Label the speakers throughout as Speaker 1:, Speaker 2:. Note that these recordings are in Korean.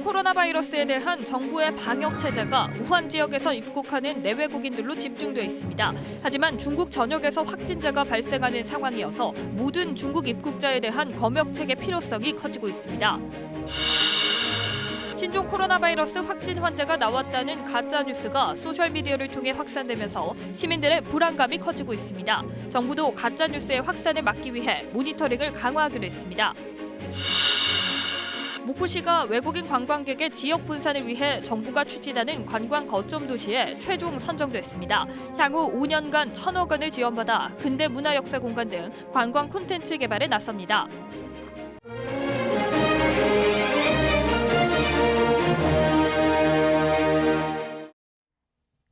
Speaker 1: 코로나 바이러스에 대한 정부의 방역 체제가 우한 지역에서 입국하는 내외국인들로 집중돼 있습니다. 하지만 중국 전역에서 확진자가 발생하는 상황이어서 모든 중국 입국자에 대한 검역 체계 필요성이 커지고 있습니다. 신종 코로나 바이러스 확진 환자가 나왔다는 가짜 뉴스가 소셜 미디어를 통해 확산되면서 시민들의 불안감이 커지고 있습니다. 정부도 가짜 뉴스의 확산을 막기 위해 모니터링을 강화하기로 했습니다. 목포시가 외국인 관광객의 지역 분산을 위해 정부가 추진하는 관광 거점 도시에 최종 선정됐습니다. 향후 5년간 1,000억 원을 지원받아 근대 문화역사 공간 등 관광 콘텐츠 개발에 나섭니다.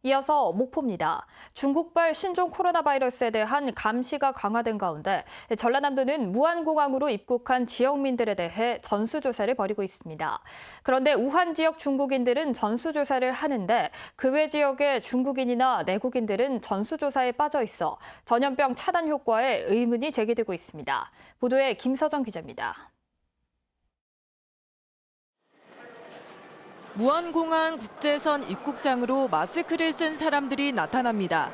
Speaker 1: 이어서 목포입니다. 중국발 신종 코로나 바이러스에 대한 감시가 강화된 가운데 전라남도는 무안공항으로 입국한 지역민들에 대해 전수조사를 벌이고 있습니다. 그런데 우한 지역 중국인들은 전수조사를 하는데 그 외 지역의 중국인이나 내국인들은 전수조사에 빠져 있어 전염병 차단 효과에 의문이 제기되고 있습니다. 보도에 김서정 기자입니다.
Speaker 2: 무안공항 국제선 입국장으로 마스크를 쓴 사람들이 나타납니다.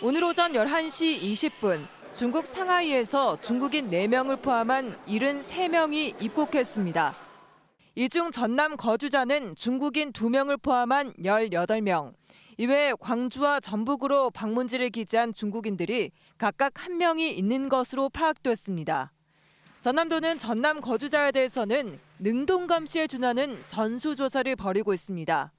Speaker 2: 오늘 오전 11시 20분 중국 상하이에서 중국인 4명을 포함한 73명이 입국했습니다. 이 중 전남 거주자는 중국인 2명을 포함한 18명, 이외에 광주와 전북으로 방문지를 기재한 중국인들이 각각 1명이 있는 것으로 파악됐습니다. 전남도는 전남 거주자에 대해서는 능동감시에 준하는 전수조사를 벌이고 있습니다.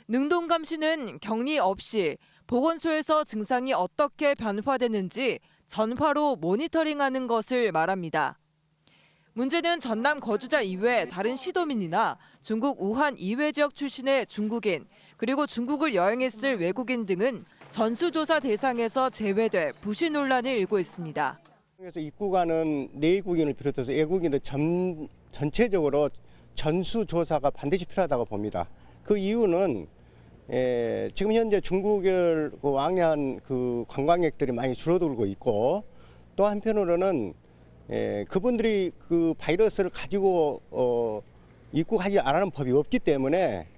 Speaker 2: 능동감시는 격리 없이 보건소에서 증상이 어떻게 변화되는지 전화로 모니터링하는 것을 말합니다. 문제는 전남 거주자 이외 다른 시도민이나 중국 우한 이외 지역 출신의 중국인, 그리고 중국을 여행했을 외국인 등은 전수조사 대상에서 제외돼 부실 논란을 일고 있습니다.
Speaker 3: 그래서 입국하는 내국인을 비롯해서 외국인들 전체적으로 전수조사가 반드시 필요하다고 봅니다. 그 이유는 지금 현재 중국을 왕래한 그 관광객들이 많이 줄어들고 있고, 또 한편으로는 그분들이 그 바이러스를 가지고 입국하지 않는 법이 없기 때문에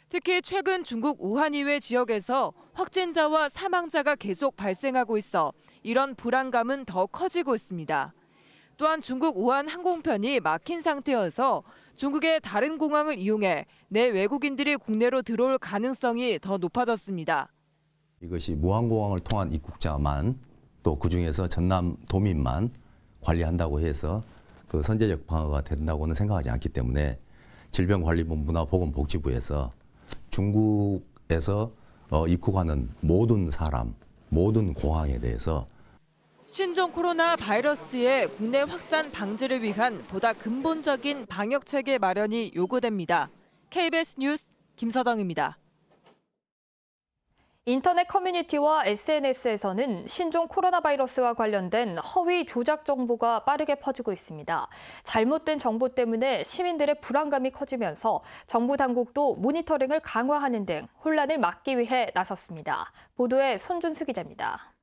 Speaker 2: 특히 최근 중국 우한 이외 지역에서 확진자와 사망자가 계속 발생하고 있어 이런 불안감은 더 커지고 있습니다. 또한 중국 우한 항공편이 막힌 상태여서 중국의 다른 공항을 이용해 내 외국인들이 국내로 들어올 가능성이 더 높아졌습니다.
Speaker 4: 이것이 무안공항을 통한 입국자만, 또 그중에서 전남 도민만 관리한다고 해서 그 선제적 방어가 된다고는 생각하지 않기 때문에 질병관리본부나 보건복지부에서 중국에서 입국하는 모든 사람, 모든 공항에 대해서
Speaker 2: 신종 코로나 바이러스의 국내 확산 방지를 위한 보다 근본적인 방역 체계 마련이 요구됩니다. KBS 뉴스 김서정입니다.
Speaker 1: 인터넷 커뮤니티와 SNS에서는 신종 코로나 바이러스와 관련된 허위 조작 정보가 빠르게 퍼지고 있습니다. 잘못된 정보 때문에 시민들의 불안감이 커지면서 정부 당국도 모니터링을 강화하는 등 혼란을 막기 위해 나섰습니다. 보도에 손준수 기자입니다.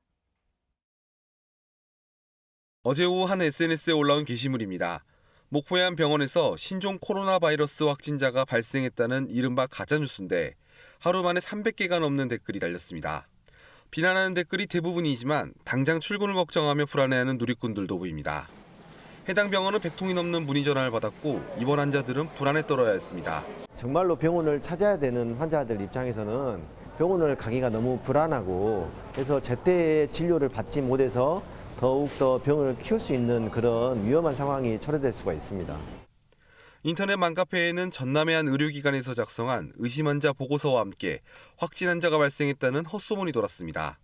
Speaker 5: 어제 오후 한 SNS에 올라온 게시물입니다. 목포의 한 병원에서 신종 코로나 바이러스 확진자가 발생했다는 이른바 가짜뉴스인데 하루 만에 300개가 넘는 댓글이 달렸습니다. 비난하는 댓글이 대부분이지만 당장 출근을 걱정하며 불안해하는 누리꾼들도 보입니다. 해당 병원은 100통이 넘는 문의 전화를 받았고 입원 환자들은 불안에 떨어야 했습니다.
Speaker 6: 정말로 병원을 찾아야 되는 환자들 입장에서는 병원을 가기가 너무 불안하고, 그래서 제때 진료를 받지 못해서 더욱더 병을 키울 수 있는 그런 위험한 상황이 초래될 수가 있습니다.
Speaker 5: 인터넷 맘카페에는 전남의 한 의료기관에서 작성한 의심 환자 보고서와 함께 확진 환자가 발생했다는 헛소문이 돌았습니다.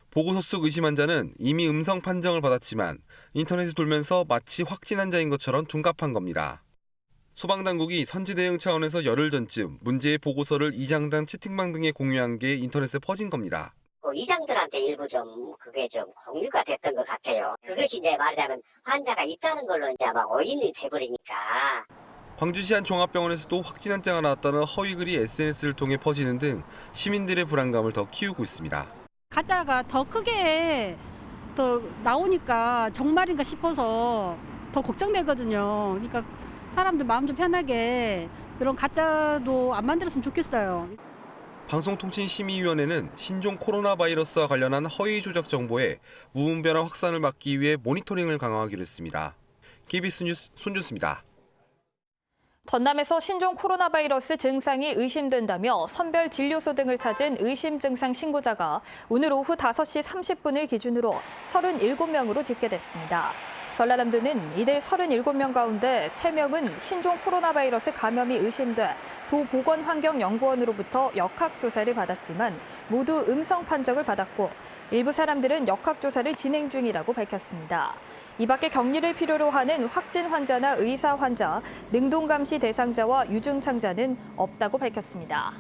Speaker 5: 보고서 속 의심 환자는 이미 음성 판정을 받았지만 인터넷에 돌면서 마치 확진 환자인 것처럼 둔갑한 겁니다. 소방당국이 선제 대응 차원에서 열흘 전쯤 문제의 보고서를 이장단 채팅방 등에 공유한 게 인터넷에 퍼진 겁니다.
Speaker 7: 이장들한테 일부 그게 공유가 됐던 것 같아요. 그것이 이제 말하자면 환자가 있다는 걸로 이제 막 오인이 돼버리니까.
Speaker 5: 광주시 한 종합병원에서도 확진 환자가 나왔다는 허위 글이 SNS를 통해 퍼지는 등 시민들의 불안감을 더 키우고 있습니다.
Speaker 8: 가짜가 더 크게 더 나오니까 정말인가 싶어서 더 걱정되거든요. 그러니까 사람들 마음 좀 편하게 이런 가짜도 안 만들었으면 좋겠어요.
Speaker 5: 방송통신심의위원회는 신종 코로나 바이러스와 관련한 허위 조작 정보의 무분별한 확산을 막기 위해 모니터링을 강화하기로 했습니다. KBS 뉴스 손준수입니다.
Speaker 1: 전남에서 신종 코로나 바이러스 증상이 의심된다며 선별 진료소 등을 찾은 의심 증상 신고자가 오늘 오후 5시 30분을 기준으로 37명으로 집계됐습니다. 전라남도는 이들 37명 가운데 3명은 신종 코로나 바이러스 감염이 의심돼 도보건환경연구원으로부터 역학조사를 받았지만 모두 음성 판정을 받았고 일부 사람들은 역학조사를 진행 중이라고 밝혔습니다. 이 밖에 격리를 필요로 하는 확진 환자나 의사 환자, 능동감시 대상자와 유증상자는 없다고 밝혔습니다.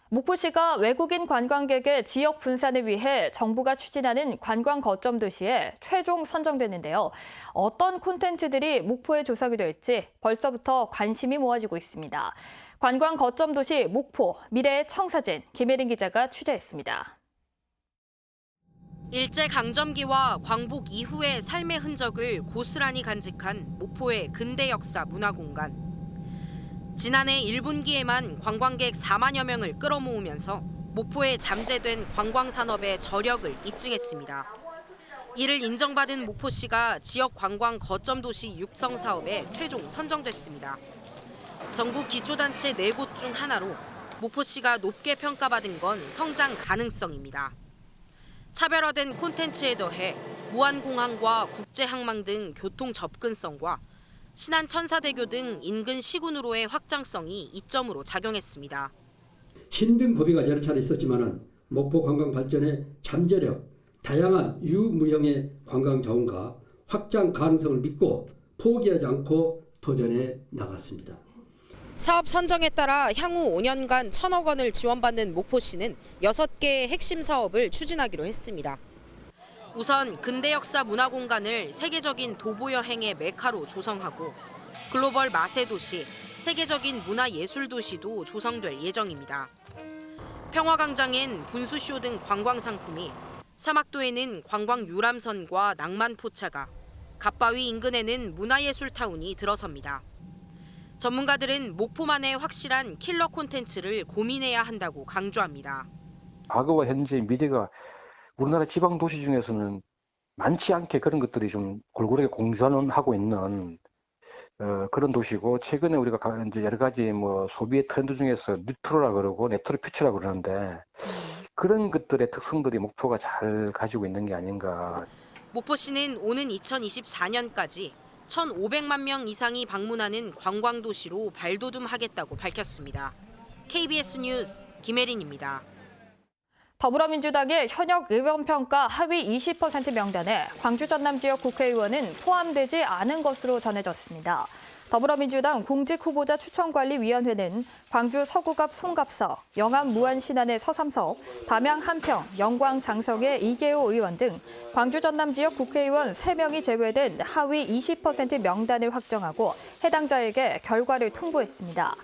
Speaker 1: 목포시가 외국인 관광객의 지역 분산을 위해 정부가 추진하는 관광 거점 도시에 최종 선정됐는데요. 어떤 콘텐츠들이 목포에 조성이 될지 벌써부터 관심이 모아지고 있습니다. 관광 거점 도시 목포, 미래의 청사진, 김혜린 기자가 취재했습니다.
Speaker 9: 일제강점기와 광복 이후의 삶의 흔적을 고스란히 간직한 목포의 근대 역사 문화공간. 지난해 1분기에만 관광객 4만여 명을 끌어모으면서 목포에 잠재된 관광산업의 저력을 입증했습니다. 이를 인정받은 목포시가 지역 관광 거점 도시 육성 사업에 최종 선정됐습니다. 전국 기초단체 4곳 중 하나로 목포시가 높게 평가받은 건 성장 가능성입니다. 차별화된 콘텐츠에 더해 무안공항과 국제항만 등 교통 접근성과 신안 천사대교 등 인근 시군으로의 확장성이 이점으로 작용했습니다.
Speaker 10: 힘든 고비가 여러 차례 있었지만 목포 관광 발전의 잠재력, 다양한 유무형의 관광 자원과 확장 가능성을 믿고 포기하지 않고 도전해 나갔습니다.
Speaker 9: 사업 선정에 따라 향후 5년간 1,000억 원을 지원받는 목포시는 6개의 핵심 사업을 추진하기로 했습니다. 우선 근대 역사 문화공간을 세계적인 도보여행의 메카로 조성하고 글로벌 마세 도시, 세계적인 문화예술 도시도 조성될 예정입니다. 평화광장엔 분수쇼 등 관광 상품이, 사막도에는 관광 유람선과 낭만 포차가, 갓바위 인근에는 문화예술타운이 들어섭니다. 전문가들은 목포만의 확실한 킬러 콘텐츠를 고민해야 한다고 강조합니다.
Speaker 11: 과거와 현재 미래가 우리나라 지방 도시 중에서는 많지 않게 그런 것들이 좀 골고루게 공존하고 있는 그런 도시고, 최근에 우리가 이제 여러 가지 뭐 소비의 트렌드 중에서 뉴트로라 그러고 네트로 퓨처라 그러는데 그런 것들의 특성들이 목포가 잘 가지고 있는 게 아닌가.
Speaker 9: 목포시는 오는 2024년까지 1,500만 명 이상이 방문하는 관광도시로 발돋움하겠다고 밝혔습니다. KBS 뉴스 김혜린입니다.
Speaker 1: 더불어민주당의 현역 의원평가 하위 20% 명단에 광주 전남 지역 국회의원은 포함되지 않은 것으로 전해졌습니다. 더불어민주당 공직후보자 추천관리위원회는 광주 서구갑 송갑석, 영암 무안신안의 서삼석, 담양 한평, 영광 장성의 이계호 의원 등 광주 전남 지역 국회의원 3명이 제외된 하위 20% 명단을 확정하고 해당자에게 결과를 통보했습니다.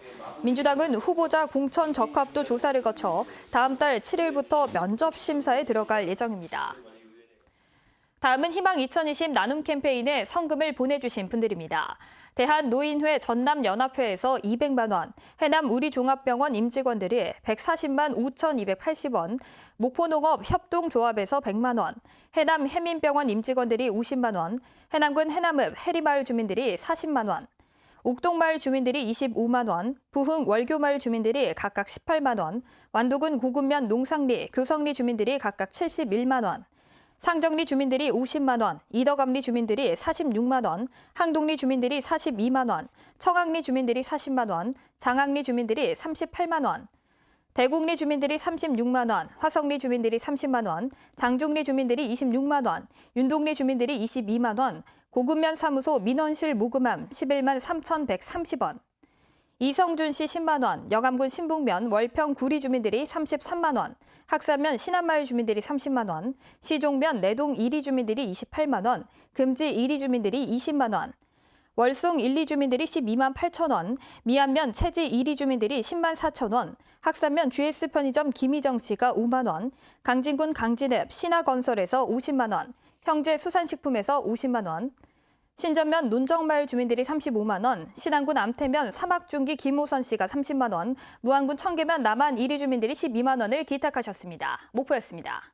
Speaker 1: 민주당은 후보자 공천 적합도 조사를 거쳐 다음 달 7일부터 면접 심사에 들어갈 예정입니다. 다음은 희망 2020 나눔 캠페인에 성금을 보내주신 분들입니다. 대한노인회 전남연합회에서 200만 원, 해남 우리종합병원 임직원들이 140만 5,280원, 목포농업협동조합에서 100만 원, 해남 해민병원 임직원들이 50만 원, 해남군 해남읍 해리마을 주민들이 40만 원, 옥동마을 주민들이 25만 원, 부흥 월교마을 주민들이 각각 18만 원, 완도군 고군면 농상리, 교성리 주민들이 각각 71만 원, 상정리 주민들이 50만 원, 이덕암리 주민들이 46만 원, 항동리 주민들이 42만 원, 청항리 주민들이 40만 원, 장항리 주민들이 38만 원, 대곡리 주민들이 36만 원, 화성리 주민들이 30만 원, 장중리 주민들이 26만 원, 윤동리 주민들이 22만 원, 고군면 사무소 민원실 모금함 11만 3,130원, 이성준시 10만 원, 영암군 신북면 월평 구리 주민들이 33만 원, 학산면 신안마을 주민들이 30만 원, 시종면 내동 1리 주민들이 28만 원, 금지 1리 주민들이 20만 원, 월송 1, 2 주민들이 12만 8천 원, 미안면 채지 1리 주민들이 10만 4천 원, 학산면 GS 편의점 김희정 씨가 5만 원, 강진군 강진읍 신화건설에서 50만 원, 형제 수산식품에서 50만 원, 신전면 논정마을 주민들이 35만 원, 신안군 암태면 사막중기 김호선 씨가 30만 원, 무안군 청계면 남한 1위 주민들이 12만 원을 기탁하셨습니다. 목포였습니다.